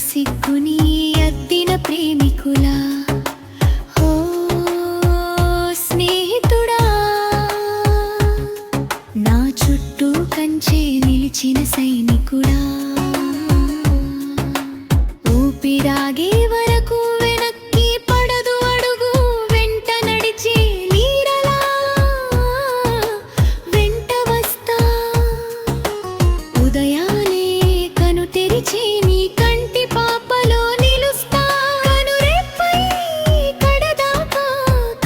సిగ్గుని అద్దిన ప్రేమికులా ఓ స్నేహితుడా నా చుట్టూ కంచే నిలిచిన సైనికుడా ఊపిరాగే వరకు వెనక్కి పడదు అడుగు వెంట నడిచే నీరలా వెంట వస్తా ఉదయాలే కను తెరిచి నీ కంటి పాపలో నిలుస్తా కనురెప్పై కడదాకా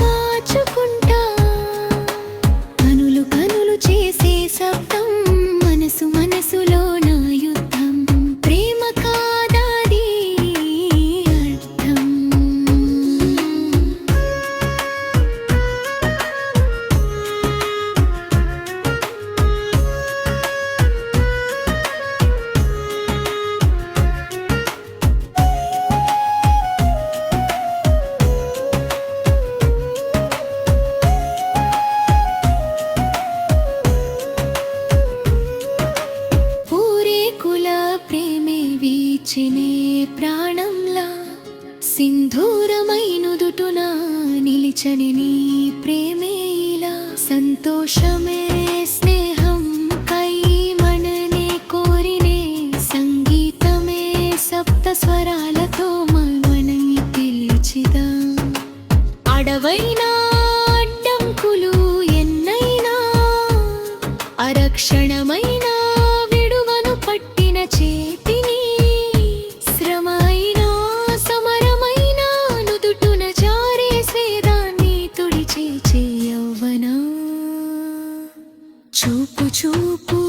కాచుకుంటా కనులు కనులు చేసే శబ్దం మనసు మనసులో నా యుద్ధం ప్రేమ కాదాది అర్థం పూరేకుల ప్రేమే వీచినే ప్రాణంలా సింధూరమైనుదుటున నిలిచని నీ ప్రేమే ఇలా సంతోషమే స్నేహం కై మననే కోరినే సంగీతమే సప్త స్వరాలతో మనని పిలిచిదా అడవైనా అడ్డంకులు ఎన్నైనా అరక్షణమైన విడువను పట్టిన చేతిని శ్రమైనా సమరమైన నుదుటున జారే స్వేదాన్ని తుడిచే చేయవనా చూపు చూపు